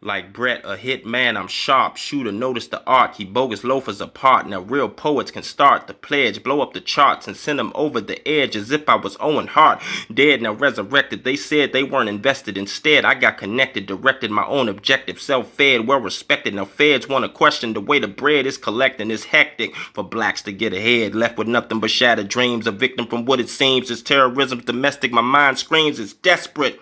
Like Brett, a hit man, I'm sharp. Shooter, notice the art. He bogus loafers apart. Now real poets can start the pledge, blow up the charts and send them over the edge as if I was Owen Hart. Dead, now resurrected. They said they weren't invested. Instead, I got connected, directed my own objective. Self-fed, well respected. Now feds want to question the way the bread is collecting. It's hectic for blacks to get ahead. Left with nothing but shattered dreams. A victim from what it seems is terrorism domestic. My mind screams, it's desperate.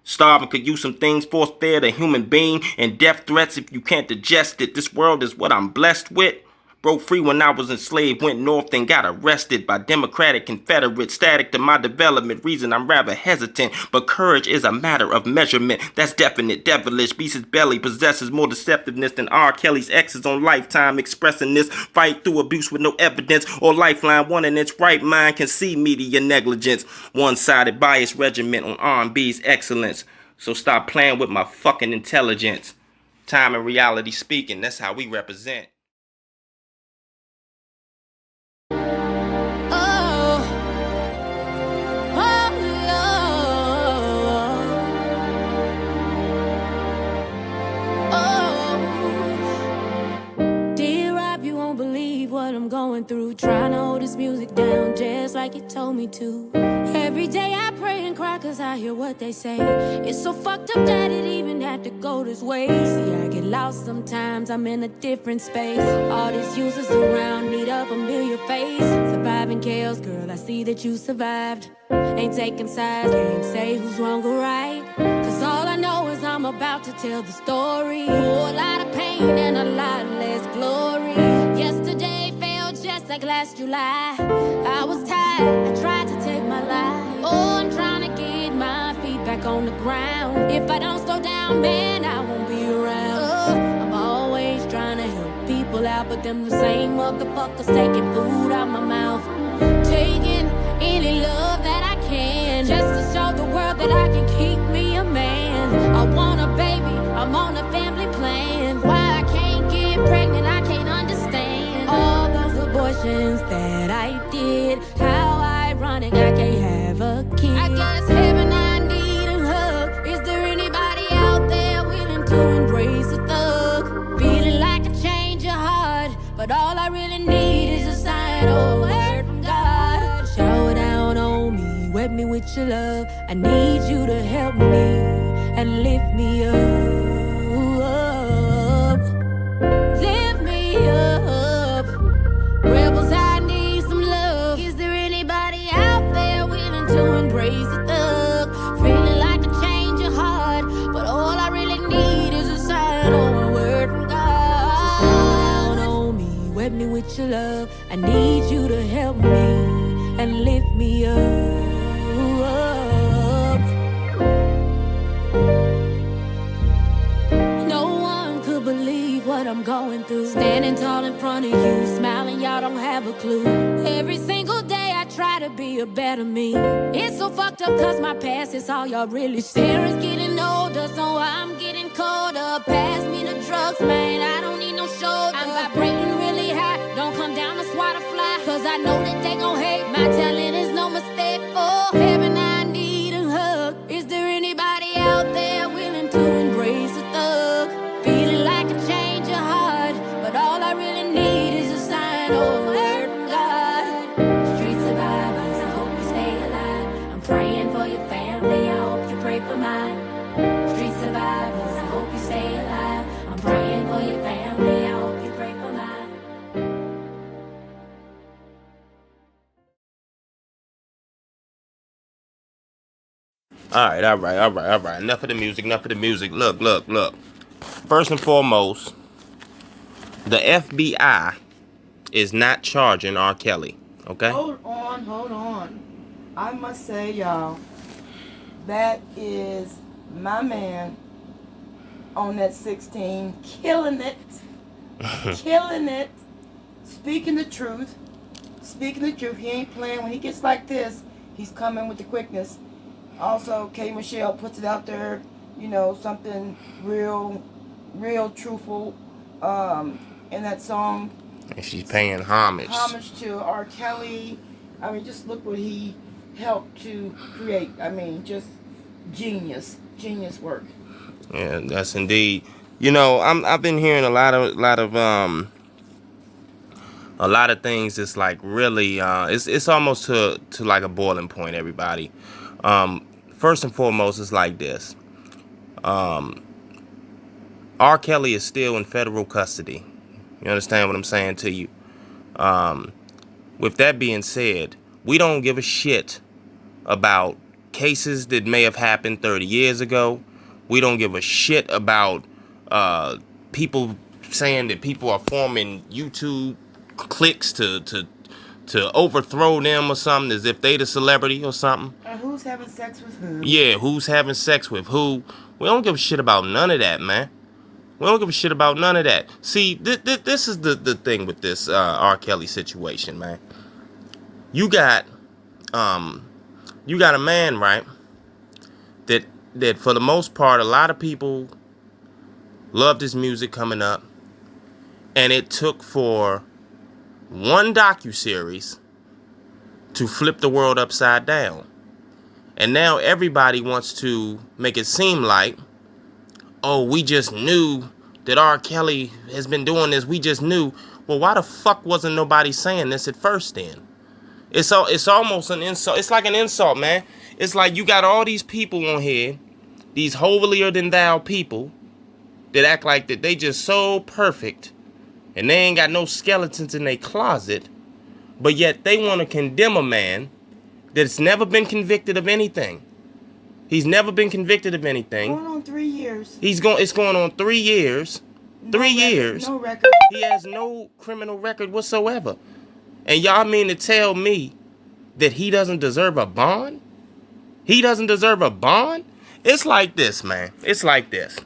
Starving could use some things, force fed a human being, and death threats if you can't digest it. This world is what I'm blessed with. Broke free when I was enslaved, went north and got arrested by Democratic Confederates. Static to my development, reason I'm rather hesitant. But courage is a matter of measurement. That's definite, devilish. Beast's belly possesses more deceptiveness than R. Kelly's exes on Lifetime, expressing this. Fight through abuse with no evidence, or Lifeline, one in its right mind can see media negligence. One-sided bias regiment on R&B's excellence. So stop playing with my fucking intelligence. Time and reality speaking, that's how we represent. What I'm going through, trying to hold this music down just like you told me to. Every day I pray and cry cause I hear what they say. It's so fucked up that it even had to go this way. See, I get lost sometimes, I'm in a different space. All these users around need a familiar face. Surviving chaos, girl, I see that you survived. Ain't taking sides, can't say who's wrong or right. Cause all I know is I'm about to tell the story. Oh, a lot of pain and a lot less glory. Yesterday felt just like last July. I was tired, I tried to take my life. Oh, I'm trying to get my feet back on the ground. If I don't slow down, man, I won't be around. Oh, I'm always trying to help people out, but them the same motherfuckers taking food out my mouth. Taking any love that I can, just to show the world that I can keep me a man. I want a baby, I'm on a family plan. Why I can't get pregnant, I can't understand. All those abortions that I did, how ironic I can't have a kid. I guess heaven, I need a hug. Is there anybody out there willing to embrace a thug? Feeling like a change of heart, but all I really need is a sign or a word from God. Shower down on me, wet me with your love. I need you to help me and lift me up. Lift me up. Rebels, I need some love. Is there anybody out there willing to embrace a thug? Feeling like a change of heart, but all I really need is a sign or a word from God. So shower down on me, wet me with your love. I need you to help me and lift me up. Believe what I'm going through. Standing tall in front of you, smiling, y'all don't have a clue. Every single day I try to be a better me. It's so fucked up cause my past is all y'all really see. Parents getting older, so I'm getting colder. Pass me the drugs, man, I don't need no shoulder. I'm vibrating really high, don't come down to swat a fly. Cause I know that they gon' hate, my talent is no mistake. Oh, heaven, I need a hug. Is there anybody out there willing to embrace a thug? Feeling like a change of heart, but all I really need is a sign or a word from God. Street survivors, I hope you stay alive. I'm praying for your family, I hope you pray for mine. Street survivors, I hope you stay alive. I'm praying for your family, I hope you pray for mine. All right. Enough of the music. Look. First and foremost, the FBI is not charging R. Kelly, okay? Hold on. I must say, y'all, that is my man on that 16, killing it. Speaking the truth. He ain't playing. When he gets like this, he's coming with the quickness. Also, K. Michelle puts it out there, something real truthful in that song. And she's paying homage. Homage to R. Kelly. I mean, just look what he helped to create. I mean, just genius work. Yeah, that's indeed. I've been hearing a lot of things that's like really it's almost to like a boiling point, everybody. First and foremost, it's like this. R. Kelly is still in federal custody. You understand what I'm saying to you? With that being said, we don't give a shit about cases that may have happened 30 years ago. We don't give a shit about people saying that people are forming YouTube cliques to overthrow them or something, as if they the celebrity or something. Who's having sex with who? Yeah, who's having sex with who? We don't give a shit about none of that, man. We don't give a shit about none of that. See, this is the thing with this R. Kelly situation, man. You got a man, right? That for the most part, a lot of people loved his music coming up, and it took for one docuseries to flip the world upside down. And now everybody wants to make it seem like, oh, we just knew that R. Kelly has been doing this. We just knew. Well, why the fuck wasn't nobody saying this at first then? It's almost an insult. It's like an insult, man. It's like you got all these people on here, these holier than thou people that act like that they just so perfect and they ain't got no skeletons in their closet, but yet they want to condemn a man that's never been convicted of anything. He's never been convicted of anything. Going on 3 years. It's going on 3 years. No 3 record, years. No record. He has no criminal record whatsoever. And y'all mean to tell me that he doesn't deserve a bond? He doesn't deserve a bond? It's like this, man. It's like this.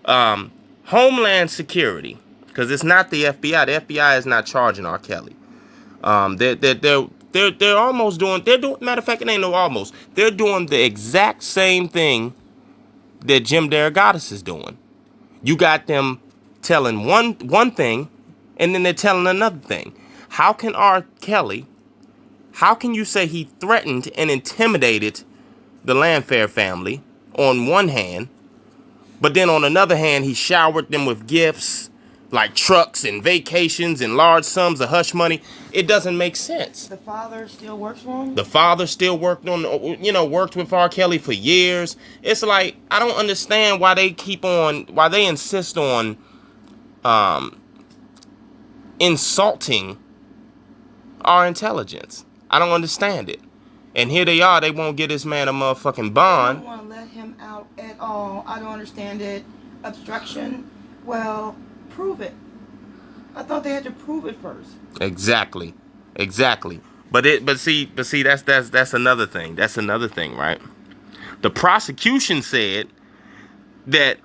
Homeland Security, because it's not the FBI. The FBI is not charging R. Kelly. They're almost doing. Matter of fact, it ain't no almost. They're doing the exact same thing that Jim Derogatis is doing. You got them telling one thing, and then they're telling another thing. How can R. Kelly? How can you say he threatened and intimidated the Landfair family on one hand, but then on another hand he showered them with gifts like trucks and vacations and large sums of hush money? It doesn't make sense. The father still works for him? The father still worked with R. Kelly for years. It's like, I don't understand why they insist on insulting our intelligence. I don't understand it. And here they are, they won't get this man a motherfucking bond. I don't want to let him out at all. I don't understand it. Obstruction. Well, prove it. I thought they had to prove it first. Exactly. But see, that's another thing. That's another thing, right? The prosecution said that,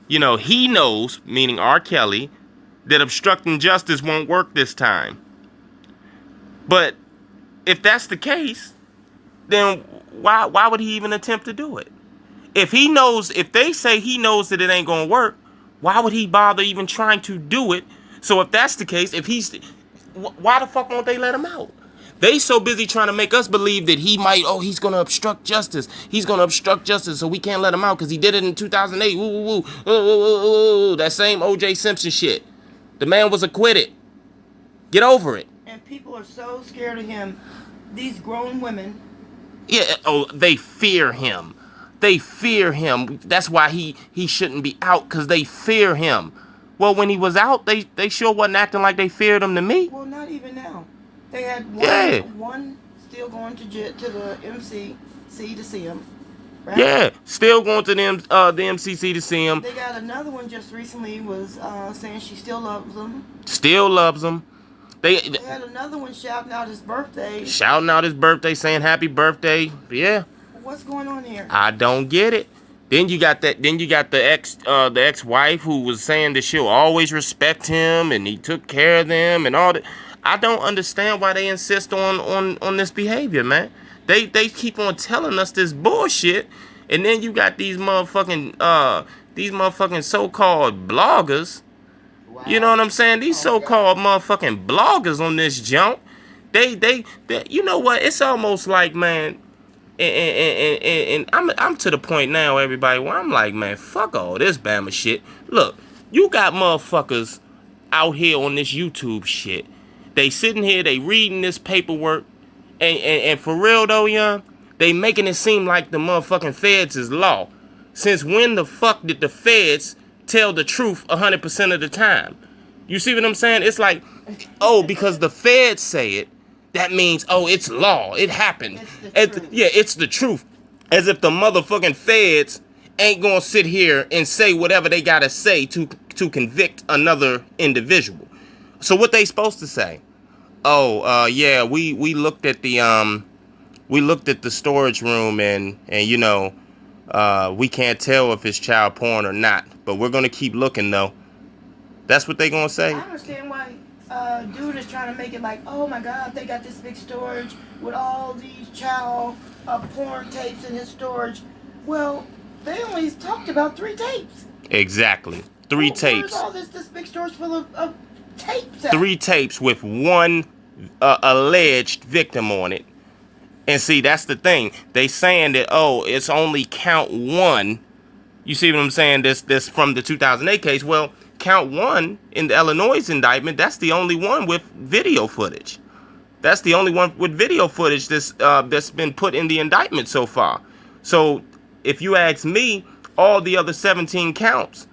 he knows, meaning R. Kelly, that obstructing justice won't work this time. But if that's the case, then why would he even attempt to do it? If they say he knows that it ain't gonna work, why would he bother even trying to do it? So if that's the case, why the fuck won't they let him out? They so busy trying to make us believe that he's gonna obstruct justice. He's gonna obstruct justice, so we can't let him out because he did it in 2008. That same O.J. Simpson shit. The man was acquitted. Get over it. And people are so scared of him. These grown women. Yeah, they fear him. They fear him. That's why he shouldn't be out, because they fear him. Well, when he was out, they sure wasn't acting like they feared him to me. Well, not even now. They had one still going to the MCC to see him. Right? Yeah, still going to the MCC to see him. They got another one just recently was saying she still loves him. Still loves him. They had another one shouting out his birthday. Saying happy birthday. Yeah. What's going on here? I don't get it. Then you got the ex-wife who was saying that she'll always respect him and he took care of them and all that. I don't understand why they insist on this behavior, man. They keep on telling us this bullshit, and then you got these motherfucking so-called bloggers. Wow. You know what I'm saying? These so-called motherfucking bloggers on this junk. They you know what? It's almost like, man, And I'm to the point now, everybody, where I'm like, man, fuck all this Bama shit. Look, you got motherfuckers out here on this YouTube shit. They sitting here, they reading this paperwork, and for real though, young, they making it seem like the motherfucking feds is law. Since when the fuck did the feds tell the truth 100% of the time? You see what I'm saying? It's like, oh, because the feds say it, that means, oh, it's law. It happened. It's the truth. As if the motherfucking feds ain't gonna sit here and say whatever they gotta say to convict another individual. So what they supposed to say? Oh, yeah, we looked at the storage room and you know, we can't tell if it's child porn or not, but we're gonna keep looking though. That's what they gonna say. I understand why dude is trying to make it like, oh my god, they got this big storage with all these child porn tapes in his storage. Well, they only talked about 3 tapes. Exactly. 3 tapes. Where's all this big storage full of tapes at? 3 tapes with one alleged victim on it. And see, that's the thing. They saying that, oh, it's only count 1. You see what I'm saying? This from the 2008 case. Well, count 1 in the Illinois indictment, that's the only one with video footage. That's the only one with video footage that's been put in the indictment so far. So if you ask me, all the other 17 counts,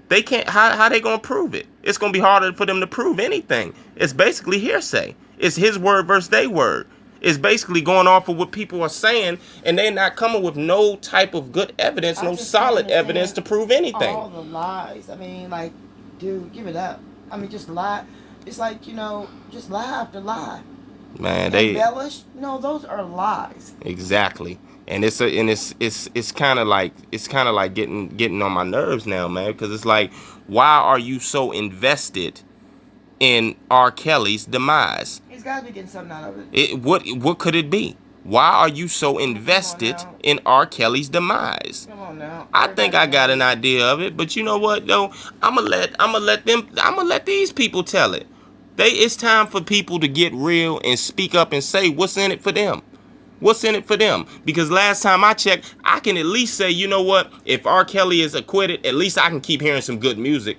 they can't. How they gonna prove it? It's gonna be harder for them to prove anything. It's basically hearsay. It's his word versus their word. It's basically going off of what people are saying, and they're not coming with no type of good evidence, no solid evidence to prove anything. All the lies. I mean, like, dude, give it up. I mean, just lie. It's like, you know, just lie after lie. Man, they embellish. No, those are lies. Exactly. And it's kind of like getting on my nerves now, man, because it's like, why are you so invested in R. Kelly's demise? He's got to be getting something out of it. What could it be? Why are you so invested in R. Kelly's demise? Come on now. I think I got an idea of it, but you know what though? I'm gonna let these people tell it. It's time for people to get real and speak up and say what's in it for them. What's in it for them? Because last time I checked, I can at least say, you know what? If R. Kelly is acquitted, at least I can keep hearing some good music.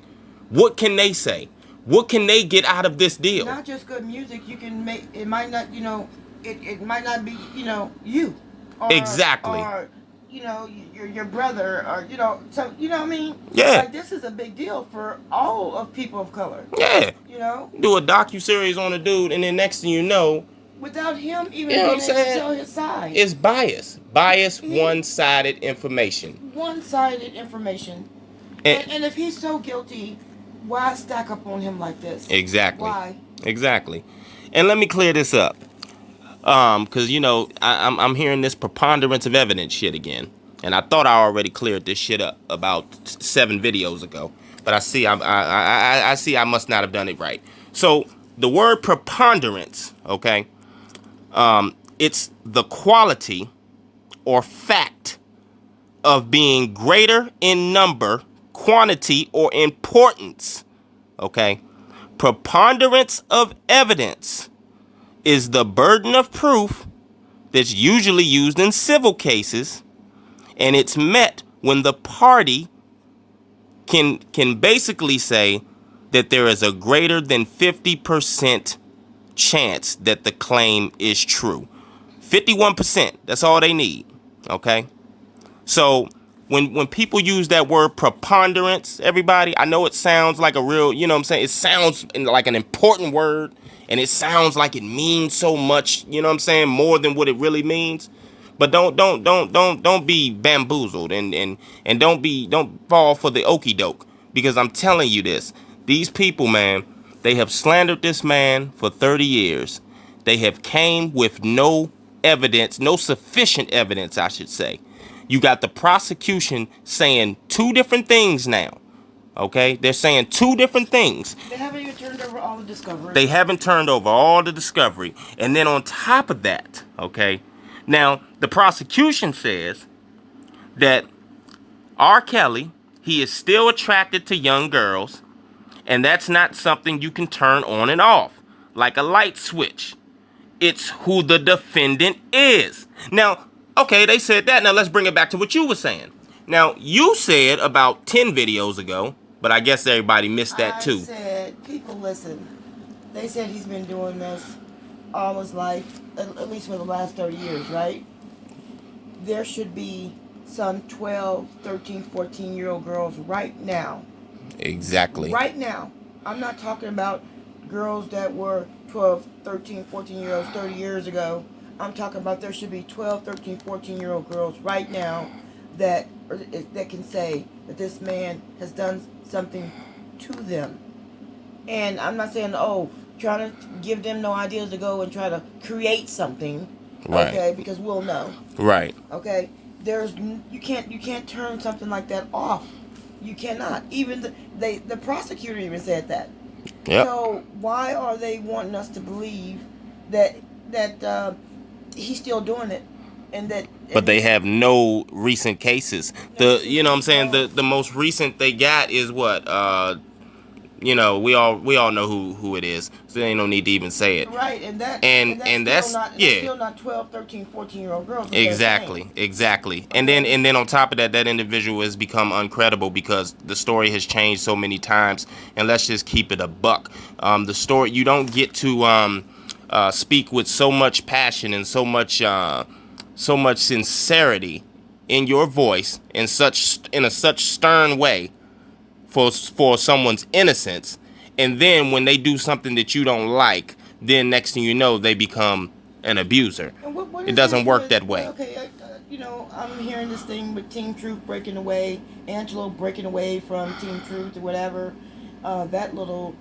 What can they say? What can they get out of this deal? Not just good music. You can make it. Might not, you know, it might not be, you know, you. Or, exactly. Or, you know, your brother, or, you know, so, you know what I mean? Yeah. Like, this is a big deal for all of people of color. Yeah. You know? Do a docuseries on a dude, and then next thing you know, without him even being able to tell his side. It's bias. One-sided information. One-sided information. And if he's so guilty, why stack up on him like this? Exactly. Why? Exactly. And let me clear this up. Because, you know, I'm hearing this preponderance of evidence shit again. And I thought I already cleared this shit up about 7 videos ago. But I see I must not have done it right. So, the word preponderance, okay, it's the quality or fact of being greater in number, quantity, or importance, okay? Preponderance of evidence is the burden of proof that's usually used in civil cases, and it's met when the party can basically say that there is a greater than 50% chance that the claim is true. 51%, that's all they need, okay? So when people use that word preponderance, everybody, I know it sounds like a real, you know what I'm saying? It sounds like an important word, and it sounds like it means so much, you know what I'm saying, more than what it really means. But don't be bamboozled and don't fall for the okie doke, because I'm telling you this. These people, man, they have slandered this man for 30 years. They have came with no evidence, no sufficient evidence, I should say. You got the prosecution saying 2 different things now. Okay? They're saying 2 different things. They haven't even turned over all the discovery. They haven't turned over all the discovery. And then on top of that, okay, now the prosecution says that R. Kelly, he is still attracted to young girls, and that's not something you can turn on and off like a light switch. It's who the defendant is. Now, Okay, they said that. Now let's bring it back to what you were saying. Now, you said about 10 videos ago, but I guess everybody missed that too. I said, people listen. They said he's been doing this all his life, at least for the last 30 years, right? There should be some 12, 13, 14-year-old girls right now. Exactly. Right now. I'm not talking about girls that were 12, 13, 14-year-olds 30 years ago. I'm talking about there should be 12, 13, 14-year-old girls right now that can say that this man has done something to them. And I'm not saying, trying to give them no ideas to go and try to create something. Right. Okay, because we'll know. Right. Okay. You can't turn something like that off. You cannot. Even the prosecutor even said that. Yep. So why are they wanting us to believe that he's still doing it, but they have no recent cases. You know what I'm saying? The most recent they got is what? We all know who it is. So there ain't no need to even say it. Right, and that's still not 12, 13, 14-year-old girls. Exactly. And then on top of that, that individual has become uncredible because the story has changed so many times. And let's just keep it a buck. The story, you don't get to speak with so much passion and so much sincerity in your voice in a such stern way for someone's innocence, and then when they do something that you don't like, then next thing you know they become an abuser. What it doesn't work that way. Okay, I'm hearing this thing with Team Truth breaking away, Angelo breaking away from Team Truth or whatever that little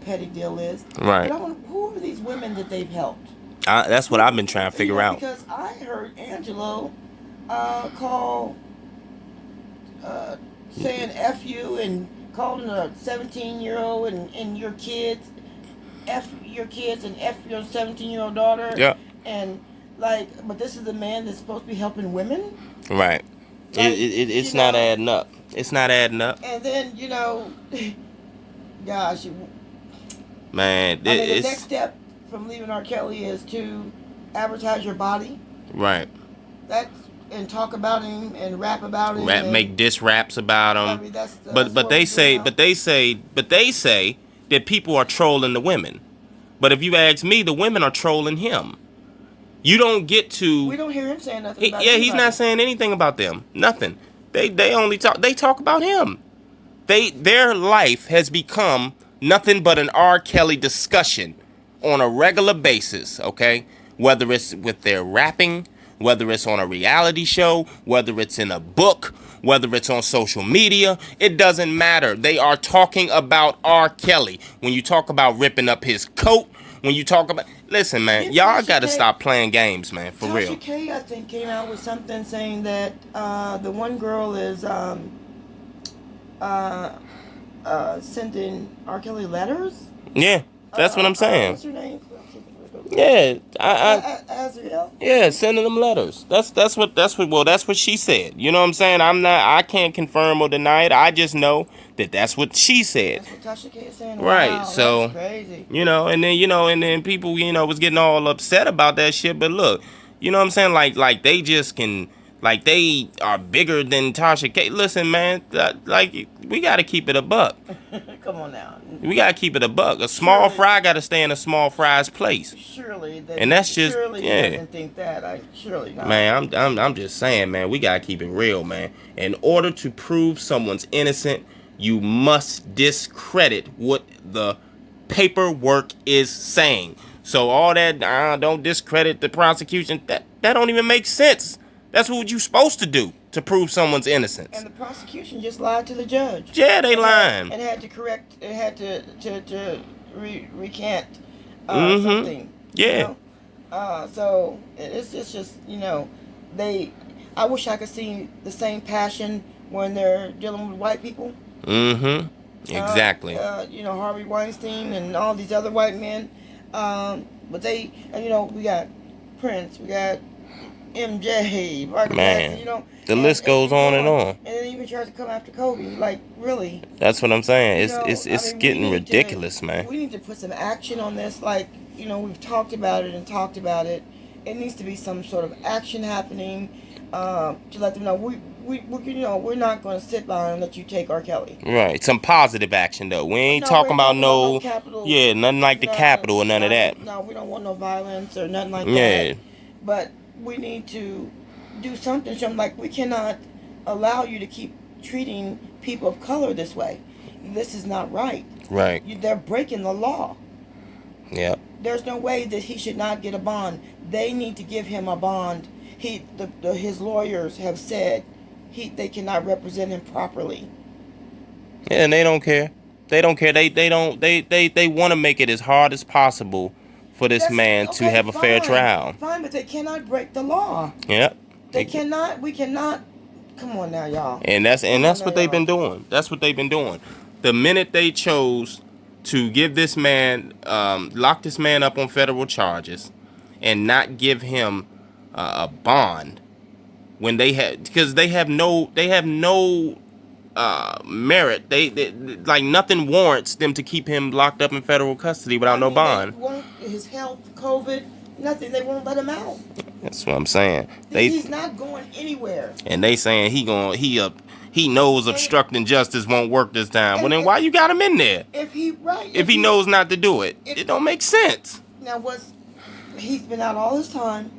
petty deal is. Right. But who are these women that they've helped? That's what I've been trying to figure out. Because I heard Angelo call saying F you and calling a 17-year-old and your kids, F your kids and F your 17-year-old daughter. Yeah. And but this is the man that's supposed to be helping women? Right. It's not adding up. It's not adding up. And then, gosh. Man, the next step from leaving R. Kelly is to advertise your body. Right. And talk about him and rap about him. Make diss raps about him. I mean, that's but they say that people are trolling the women. But if you ask me, the women are trolling him. You don't get to. We don't hear him saying nothing about he's not saying anything about them. Nothing. They only talk about him. Their life has become nothing but an R. Kelly discussion on a regular basis, okay? Whether it's with their rapping, whether it's on a reality show, whether it's in a book, whether it's on social media, it doesn't matter. They are talking about R. Kelly. When you talk about ripping up his coat, when you talk about... Listen, man, y'all got to stop playing games, man, for real. Tasha K, I think, came out with something saying that the one girl is sending R. Kelly letters. Yeah, that's what I'm saying. What's her name? Yeah, Azriel. Yeah, sending them letters. That's what she said. You know what I'm saying? I can't confirm or deny it. I just know that that's what she said. That's what Tasha K is saying. Right. Wow, So that's crazy. and then people was getting all upset about that shit. But look, you know what I'm saying? Like they just can. Like they are bigger than Tasha K. Listen, man, we got to keep it a buck. Come on now. We got to keep it a buck. A small fry got to stay in a small fry's place. Surely. And that's just, surely he doesn't think that. Surely not. Man, I'm just saying, man, we got to keep it real, man. In order to prove someone's innocent, you must discredit what the paperwork is saying. So all that, don't discredit the prosecution, that don't even make sense. That's what you're supposed to do to prove someone's innocence. And the prosecution just lied to the judge. Yeah, they lying. And had to correct. It had to recant something. Yeah. So it's just I wish I could see the same passion when they're dealing with white people. Exactly. Harvey Weinstein and all these other white men. But we got Prince, we got MJ, Michael Jackson, the list goes on and on. And then even tries to come after Kobe. Like, really? That's what I'm saying. It's getting ridiculous, man. We need to put some action on this. Like, we've talked about it and talked about it. It needs to be some sort of action happening. to let them know we're not going to sit by and let you take R. Kelly. Right. Some positive action though. We ain't talking about no capital. Yeah, nothing like the Capitol or none of that. No, we don't want no violence or nothing like Yeah. that. But we need to do something. So like, we cannot allow you to keep treating people of color this way. This is not right. Right. They're breaking the law. Yeah. There's no way that he should not get a bond. They need to give him a bond. His lawyers have said they cannot represent him properly. Yeah, and they don't care. They don't care. They want to make it as hard as possible for this man to have a fair trial. Fine, but they cannot break the law. Yep. They cannot. We cannot. Come on now, y'all. And that's what they've been doing. That's what they've been doing. The minute they chose to give this man, lock this man up on federal charges, and not give him a bond, when because they have no merit. They like, nothing warrants them to keep him locked up in federal custody without no bond. They won't, his health, COVID, nothing. They won't let him out. That's what I'm saying. He's not going anywhere. And they saying he knows obstructing justice won't work this time. Well, then why you got him in there? If he knows not to do it, it don't make sense. Now, he's been out all this time.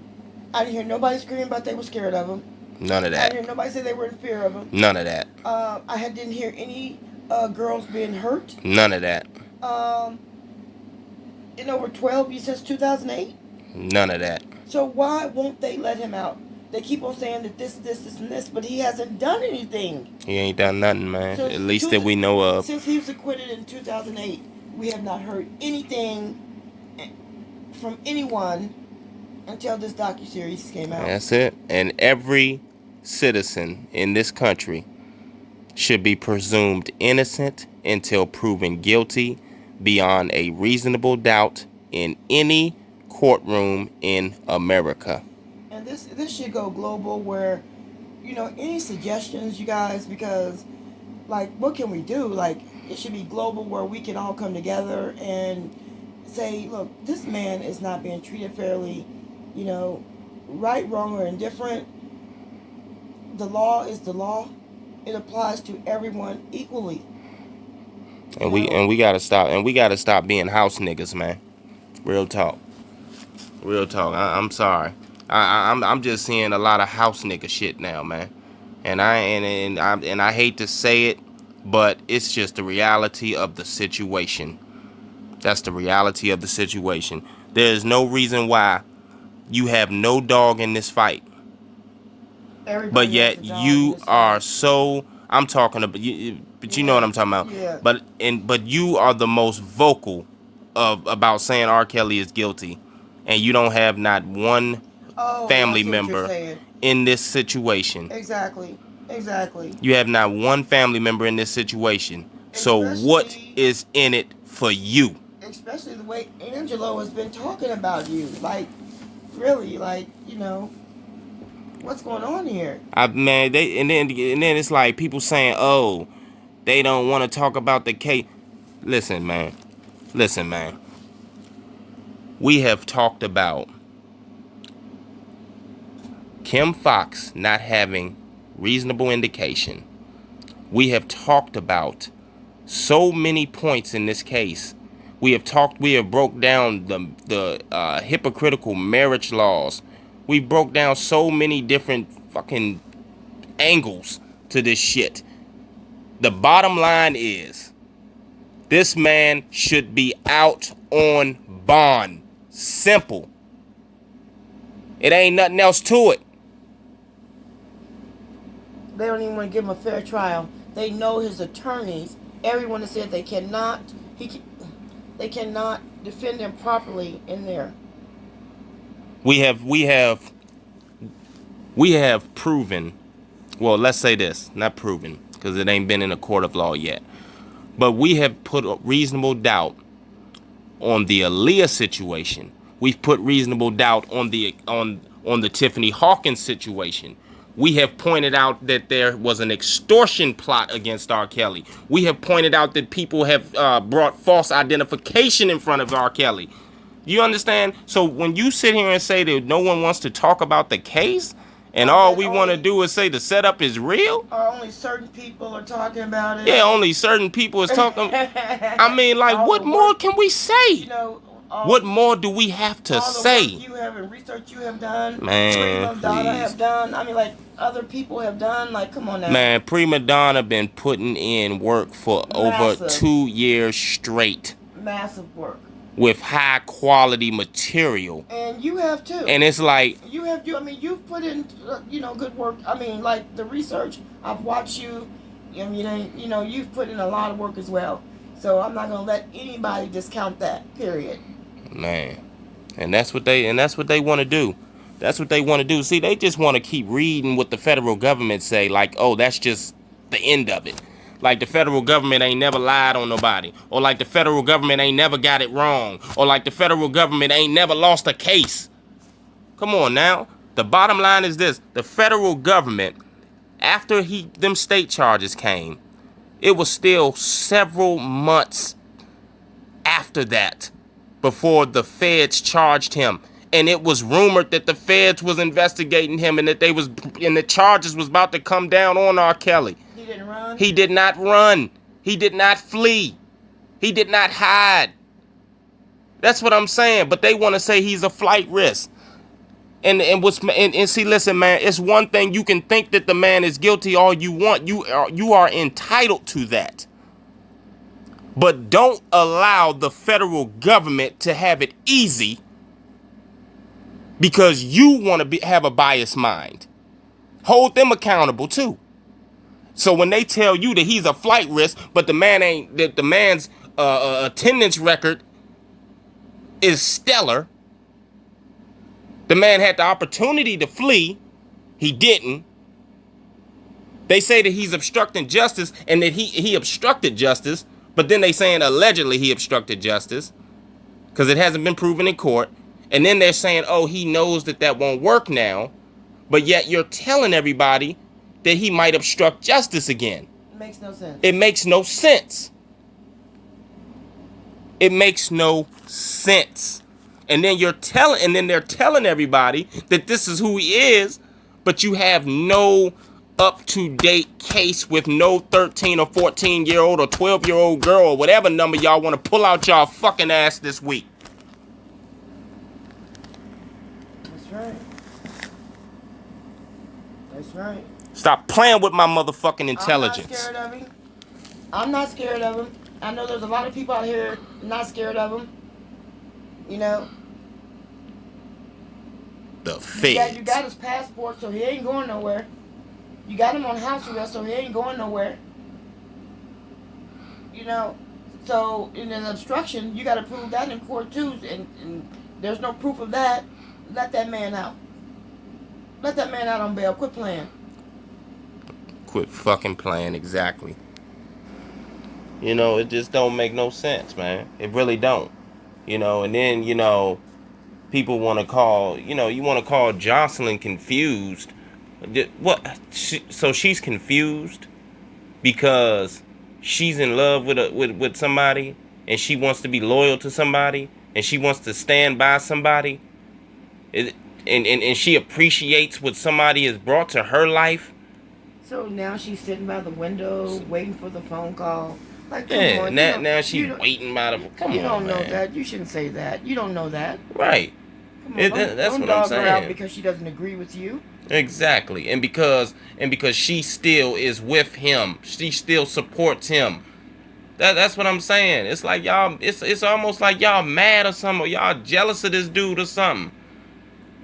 I didn't hear nobody screaming about they were scared of him. None of that. I didn't hear nobody say they were in fear of him. None of that. Didn't hear any girls being hurt. None of that. In over 12 years since 2008. None of that. So why won't they let him out? They keep on saying that this, and this, but he hasn't done anything. He ain't done nothing, man. At least that we know of. Since he was acquitted in 2008, we have not heard anything from anyone until this docuseries came out. That's it. And every citizen in this country should be presumed innocent until proven guilty beyond a reasonable doubt in any courtroom in America. And this should go global, where, any suggestions, you guys, because, like, what can we do? Like, it should be global, where we can all come together and say, look, this man is not being treated fairly, right, wrong, or indifferent. The law is the law. It applies to everyone equally. And we gotta stop being house niggas, man. Real talk. I'm sorry. I'm just seeing a lot of house nigga shit now, man. And I hate to say it, but it's just the reality of the situation. That's the reality of the situation. There is no reason why you have no dog in this fight. Everybody, but yet you are so. I'm talking about you, but you know what I'm talking about. Yeah. But you are the most vocal about saying R. Kelly is guilty, and you don't have not one family member in this situation. Exactly. You have not one family member in this situation. So what is in it for you? Especially the way Angelo has been talking about you. Like, really, like, what's going on here? Man, and then it's like people saying, oh, they don't want to talk about the case. Listen, man. We have talked about Kim Fox not having reasonable indication. We have talked about so many points in this case. We have broke down the hypocritical marriage laws. We broke down so many different fucking angles to this shit. The bottom line is, this man should be out on bond. Simple. It ain't nothing else to it. They don't even want to give him a fair trial. They know his attorneys. Everyone has said they cannot defend him properly in there. We have proven, well, let's say this, not proven, because it ain't been in a court of law yet, but we have put a reasonable doubt on the Aaliyah situation. We've put reasonable doubt on the Tiffany Hawkins situation. We have pointed out that there was an extortion plot against R. Kelly. We have pointed out that people have brought false identification in front of R. Kelly. You understand? So when you sit here and say that no one wants to talk about the case, And all we want to do is say the setup is real? Or only certain people are talking about it. Yeah, only certain people is talking. I mean, like, what more can we say? You know, what more do we have to say? All the work you have and research you have done. Man, Prima Donna have done. I mean, like, other people have done. Like, come on now. Man, Prima Donna been putting in work for over 2 years straight. Massive work. With high quality material. And you have too. And it's like I mean, you've put in good work. I mean, like the research. I've watched you. I mean, you've put in a lot of work as well. So I'm not gonna let anybody discount that. Period. Man, and that's what they want to do. That's what they want to do. See, they just want to keep reading what the federal government say. Like, oh, that's just the end of it. Like the federal government ain't never lied on nobody. Or like the federal government ain't never got it wrong. Or like the federal government ain't never lost a case. Come on now. The bottom line is this. The federal government, after them state charges came, it was still several months after that before the feds charged him. And it was rumored that the feds was investigating him and that the charges was about to come down on R. Kelly. Didn't run. He did not run. He did not flee. He did not hide. That's what I'm saying. But they want to say he's a flight risk. And see, listen, man, it's one thing you can think that the man is guilty all you want. You are entitled to that. But don't allow the federal government to have it easy because you want to have a biased mind. Hold them accountable too. So when they tell you that he's a flight risk, but the man's attendance record is stellar. The man had the opportunity to flee. He didn't. They say that he's obstructing justice and that he obstructed justice. But then they saying allegedly he obstructed justice because it hasn't been proven in court. And then they're saying, oh, he knows that won't work now. But yet you're telling everybody that he might obstruct justice again. It makes no sense. It makes no sense. It makes no sense. And then they're telling everybody that this is who he is, but you have no up-to-date case with no 13 or 14-year-old or 12-year-old girl or whatever number y'all want to pull out y'all fucking ass this week. That's right. That's right. Stop playing with my motherfucking intelligence. I'm not scared of him. I'm not scared of him. I know there's a lot of people out here not scared of him. You know. The feds. You got his passport, so he ain't going nowhere. You got him on house arrest, so he ain't going nowhere. You know. So in an obstruction, you got to prove that in court too, and there's no proof of that. Let that man out. Let that man out on bail. Quit playing. Quit fucking playing, exactly. You know, it just don't make no sense, man. It really don't. You know, and then, people want to call, you want to call Jocelyn confused. What? So she's confused because she's in love with somebody and she wants to be loyal to somebody and she wants to stand by somebody. And she appreciates what somebody has brought to her life. So now she's sitting by the window waiting for the phone call. Like, come on, now she's waiting by the. Come on, you don't know man. that. You shouldn't say that. You don't know that. Right. Come on, That's don't what I'm dog her out saying. because she doesn't agree with you. Exactly, and because she still is with him, she still supports him. That's what I'm saying. It's like y'all. It's almost like y'all mad or something, or y'all jealous of this dude or something.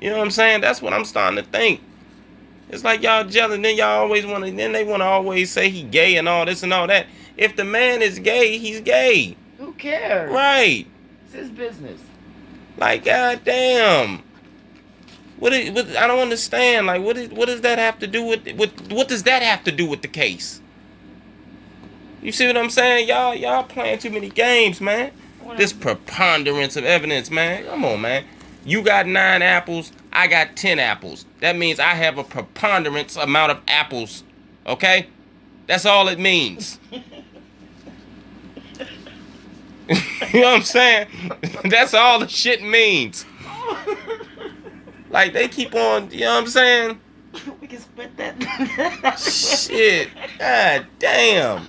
You know what I'm saying? That's what I'm starting to think. It's like y'all jealous, then y'all always want to. Then they want to always say he gay and all this and all that. If the man is gay, he's gay. Who cares? Right. It's his business. Like, goddamn. I don't understand. Like, what does that have to do with what does that have to do with the case? You see what I'm saying? Y'all playing too many games, man. This preponderance of evidence, man. Come on, man. You got 9 apples, I got 10 apples. That means I have a preponderance amount of apples. Okay? That's all it means. You know what I'm saying? That's all the shit means. Like, they keep on, you know what I'm saying? But that. Shit. God damn.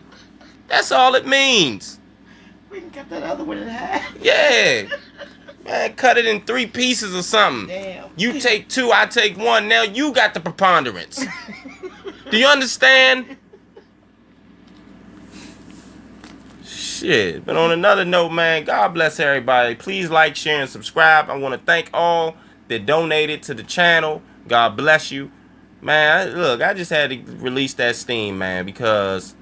That's all it means. We can cut that other one in half. Yeah. Man, cut it in 3 pieces or something. Damn. You take 2, I take 1. Now you got the preponderance. Do you understand? Shit. But on another note, man, God bless everybody. Please like, share, and subscribe. I want to thank all that donated to the channel. God bless you. Man, look, I just had to release that steam, man, because,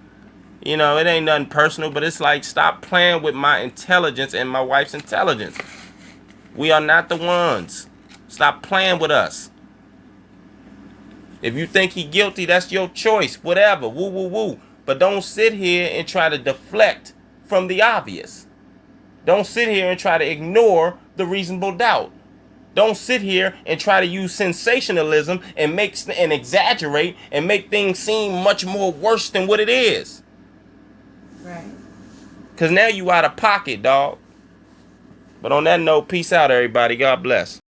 you know, it ain't nothing personal, but it's like, stop playing with my intelligence and my wife's intelligence. We are not the ones. Stop playing with us. If you think he guilty, that's your choice. Whatever. Woo, woo, woo. But don't sit here and try to deflect from the obvious. Don't sit here and try to ignore the reasonable doubt. Don't sit here and try to use sensationalism and exaggerate and make things seem much more worse than what it is. Right. Because now you out of pocket, dog. But on that note, peace out, everybody. God bless.